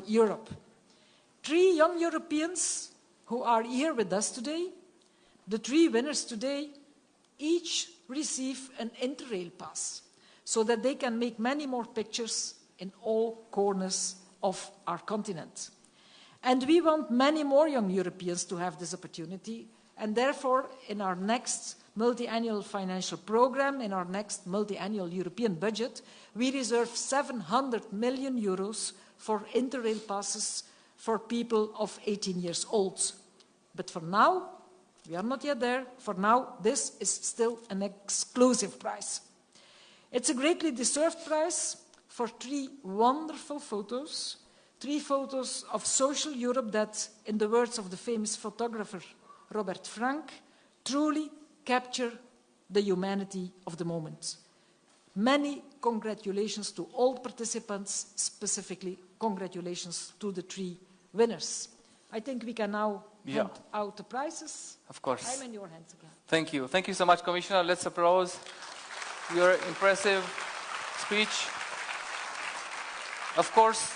Europe. 3 young Europeans who are here with us today, the 3 winners today, each receive an Interrail pass so that they can make many more pictures in all corners of our continent. And we want many more young Europeans to have this opportunity, and therefore in our next multi-annual financial program, in our next multi-annual European budget, we reserve 700 million euros for Interrail passes for people of 18 years old. But for now, we are not yet there. For now, this is still an exclusive prize. It's a greatly deserved prize for 3 wonderful photos, 3 photos of social Europe that, in the words of the famous photographer Robert Frank, truly capture the humanity of the moment. Many congratulations to all participants, specifically congratulations to the 3 winners. I think we can now hand out the prizes. Of course. I'm in your hands again. Thank you. Thank you so much, Commissioner. Let's applaud your impressive speech. Of course,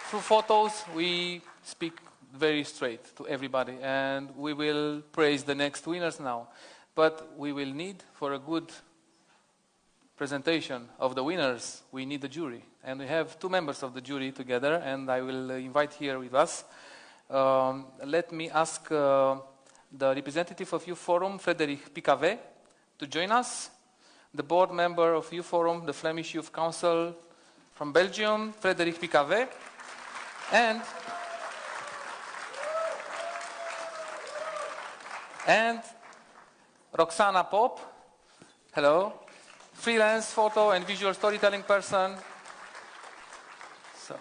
through photos, we speak very straight to everybody, and we will praise the next winners now. But we will need, for a good presentation of the winners, we need a jury. And we have 2 members of the jury together, and I will invite here with us. Let me ask the representative of y2mate, Frédéric, to join us. The board member of y2mate, the Flemish Youth Council from Belgium, Frédéric, and Roxana Pop, hello, freelance photo and visual storytelling person. So,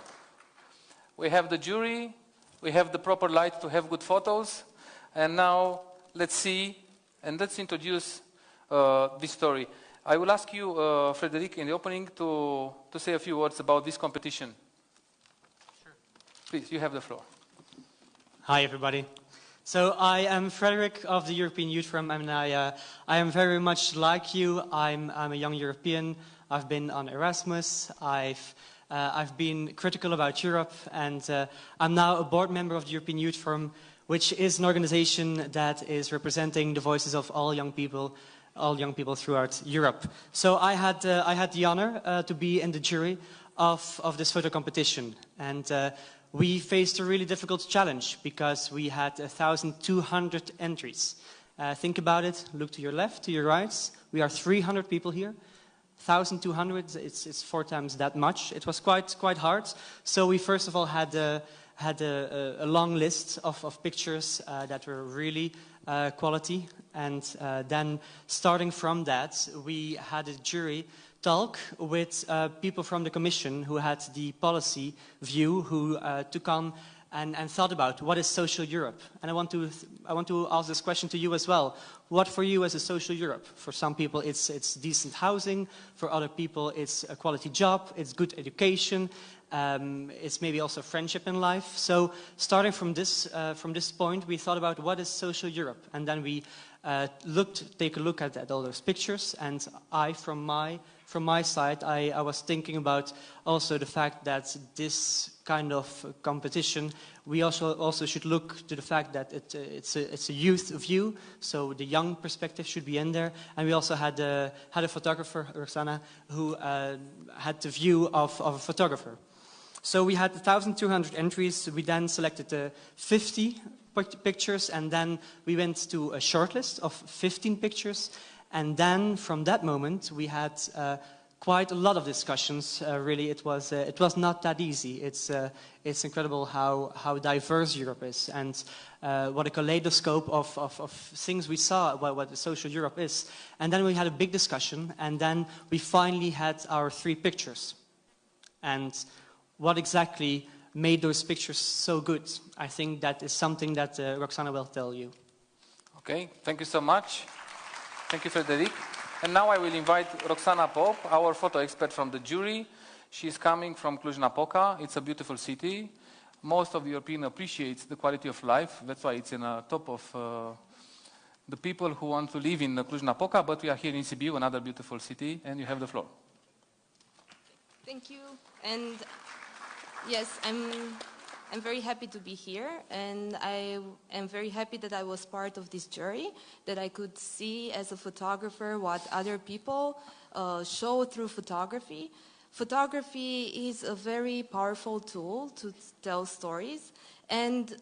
we have the jury, we have the proper light to have good photos, and now let's see, and let's introduce this story. I will ask you, Frédéric, in the opening to say a few words about this competition. Sure. Please, you have the floor. Hi, everybody. So I am Frederick of the European Youth Forum, and I am very much like you. I'm a young European. I've been on Erasmus. I've been critical about Europe, and I'm now a board member of the European Youth Forum, which is an organization that is representing the voices of all young people throughout Europe. So I had the honor to be in the jury of this photo competition, and we faced a really difficult challenge because we had 1,200 entries. Think about it. Look to your left, to your right. We are 300 people here. 1,200. It's 4 times that much. It was quite hard. So we first of all had a long list of pictures that were really quality, and then starting from that, we had a jury talk with people from the Commission who had the policy view, who took on and thought about what is social Europe. And I want to ask this question to you as well. What for you is a social Europe? For some people it's decent housing, for other people it's a quality job, it's good education, it's maybe also friendship in life. So starting from this point, we thought about what is social Europe, and then we take a look at all those pictures, and from my side, I was thinking about also the fact that this kind of competition, we also should look to the fact that it's a youth view, so the young perspective should be in there. And we also had a photographer, Roxana, who had the view of a photographer. So we had 1,200 entries. We then selected 50 pictures, and then we went to a shortlist of 15 pictures. And then from that moment, we had quite a lot of discussions. Really, it was not that easy. It's incredible how diverse Europe is, and what a kaleidoscope of things we saw about what the social Europe is. And then we had a big discussion, and then we finally had our 3 pictures. And what exactly made those pictures so good? I think that is something that Roxana will tell you. Okay, thank you so much. Thank you, Frédéric. And now I will invite Roxana Pop, our photo expert from the jury. She's coming from Cluj-Napoca. It's a beautiful city. Most of the Europeans appreciate the quality of life. That's why it's in the top of the people who want to live in Cluj-Napoca. But we are here in Sibiu, another beautiful city, and you have the floor. Thank you. And yes, I'm I'm very happy to be here, and I am very happy that I was part of this jury, that I could see as a photographer what other people show through photography. Photography is a very powerful tool to tell stories, and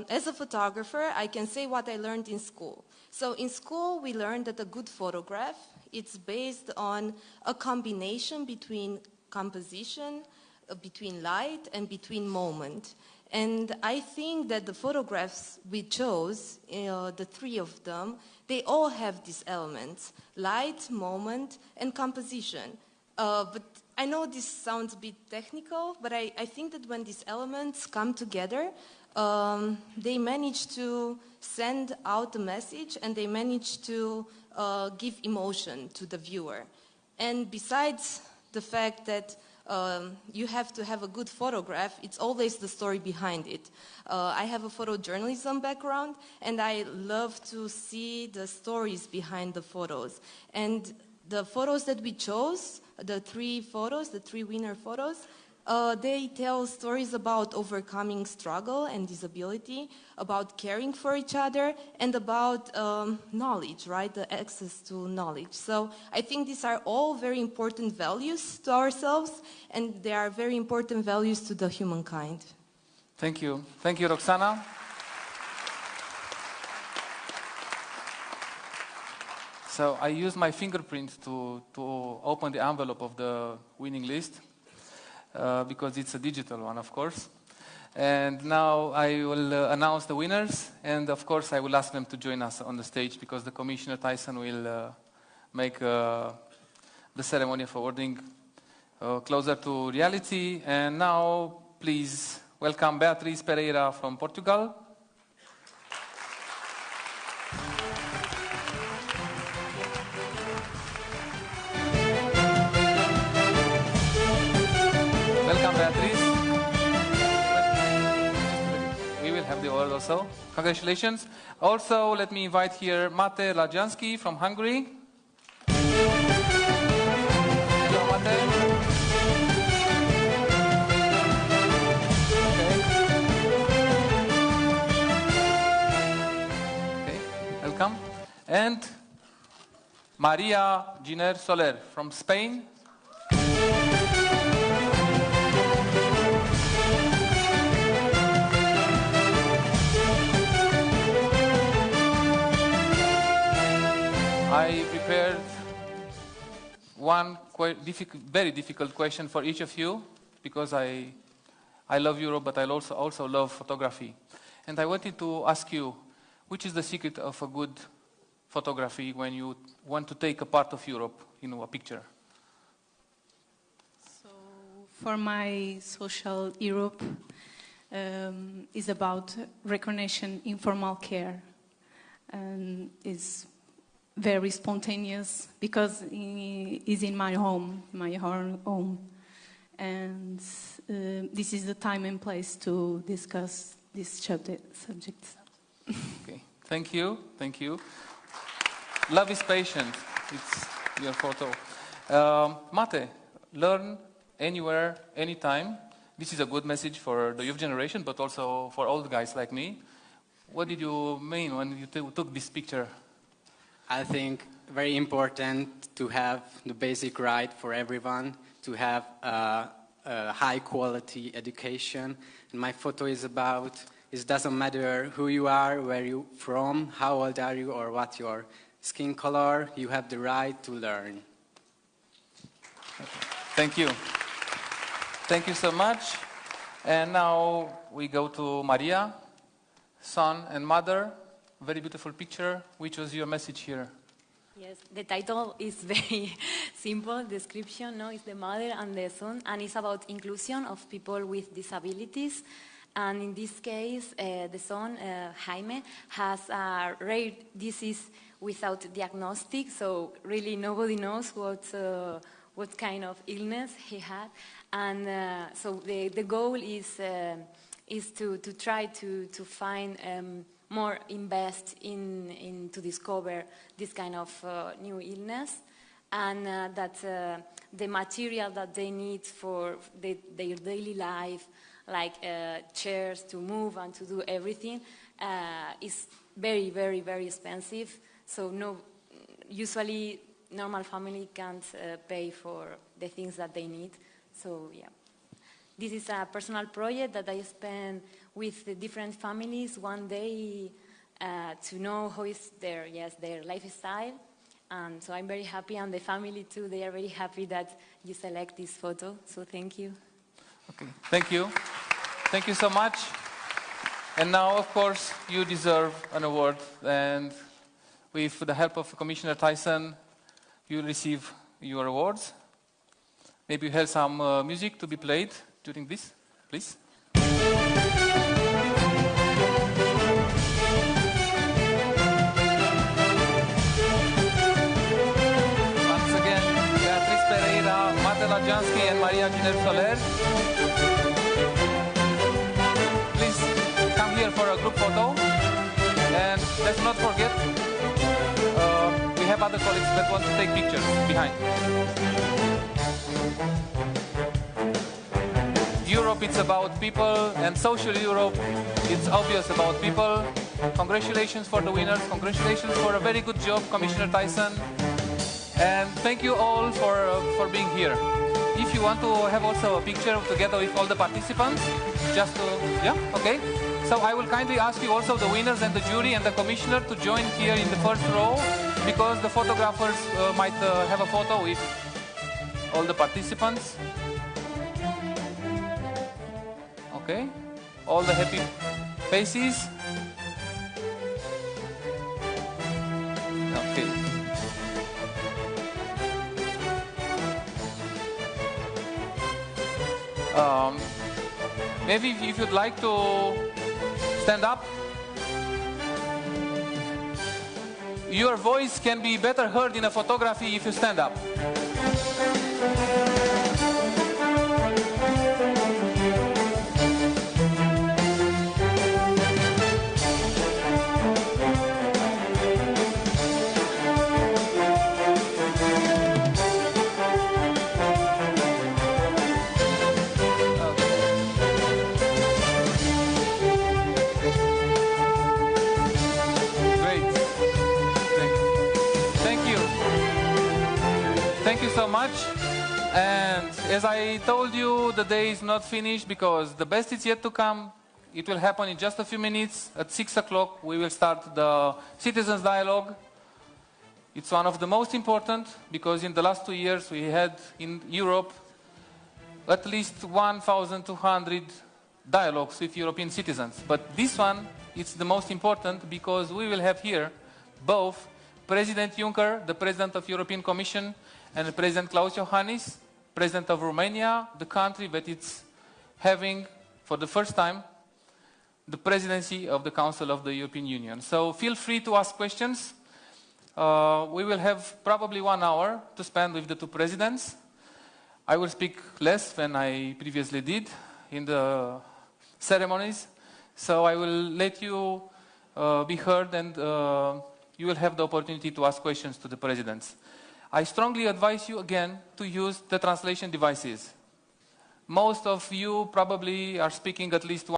as a photographer, I can say what I learned in school. So in school, we learned that a good photograph, it's based on a combination between composition, between light, and between moment. And I think that the photographs we chose, the three of them, they all have these elements: light, moment, and composition. But I know this sounds a bit technical, but I think that when these elements come together, they manage to send out a message, and they manage to give emotion to the viewer. And besides the fact that you have to have a good photograph, it's always the story behind it. I have a photojournalism background, and I love to see the stories behind the photos. And the photos that we chose, the three winner photos, they tell stories about overcoming struggle and disability, about caring for each other, and about knowledge, right? The access to knowledge. So I think these are all very important values to ourselves, and they are very important values to the humankind. Thank you. Thank you, Roxana. So I used my fingerprint to open the envelope of the winning list. Because it's a digital one, of course. And now I will announce the winners, and of course I will ask them to join us on the stage, because the Commissioner Tyson will make the ceremony of awarding closer to reality. And now, please welcome Beatriz Pereira from Portugal. Also, congratulations. Also, let me invite here Mate Lajansky from Hungary. Hello, Mate. Okay, welcome. And Maria Giner Soler from Spain. I prepared one very difficult question for each of you, because I love Europe, but I also love photography. And I wanted to ask you, which is the secret of a good photography when you want to take a part of Europe in a picture? So for my social Europe is about recognition, informal care, and is very spontaneous, because it is in my home, and this is the time and place to discuss this subject. Okay, thank you. Love is patient. It's your photo. Mate, learn anywhere, anytime. This is a good message for the youth generation, but also for old guys like me. What did you mean when you took this picture? I think very important to have the basic right for everyone to have a high quality education. And my photo is about, it doesn't matter who you are, where you're from, how old are you, or what your skin color, you have the right to learn. Thank you. Thank you so much. And now we go to Maria, son and mother. Very beautiful picture. Which was your message here? Yes, the title is very simple description. No, it's the mother and the son, and it's about inclusion of people with disabilities. And in this case, the son, Jaime, has a rare disease without diagnostic, so really nobody knows what kind of illness he had. And so the goal is to try to find more invest in to discover this kind of new illness, and that the material that they need for their daily life like chairs to move and to do everything, is very, very, very expensive. So usually normal family can't pay for the things that they need. So yeah. This is a personal project that I spent with the different families one day to know how is their lifestyle. And so I'm very happy, and the family too, they are very happy that you select this photo. So thank you. Okay, thank you. Thank you so much. And now, of course, you deserve an award. And with the help of Commissioner Tyson, you receive your awards. Maybe you have some music to be played during this, please. Once again, Beatriz Pereira, Matela Jansky, and Maria Giner Soler. Please come here for a group photo. And let's not forget, we have other colleagues that want to take pictures behind. Europe, it's about people, and social Europe, it's obvious about people. Congratulations for the winners. Congratulations for a very good job, Commissioner Tyson. And thank you all for being here. If you want to have also a picture together with all the participants, just to, yeah, okay. So I will kindly ask you also, the winners and the jury and the commissioner, to join here in the first row, because the photographers might have a photo with all the participants. Okay, all the happy faces. Okay. Maybe if you'd like to stand up. Your voice can be better heard in a photography if you stand up. Thank you so much. And as I told you, the day is not finished, because the best is yet to come. It will happen in just a few minutes. At 6 o'clock, we will start the Citizens Dialogue. It's one of the most important, because in the last 2 years, we had in Europe at least 1,200 dialogues with European citizens. But this one, it's the most important, because we will have here both President Juncker, the President of the European Commission, and President Klaus Iohannis, President of Romania, the country that is having, for the first time, the presidency of the Council of the European Union. So feel free to ask questions. We will have probably 1 hour to spend with the two presidents. I will speak less than I previously did in the ceremonies. So I will let you be heard, and you will have the opportunity to ask questions to the presidents. I strongly advise you again to use the translation devices. Most of you probably are speaking at least one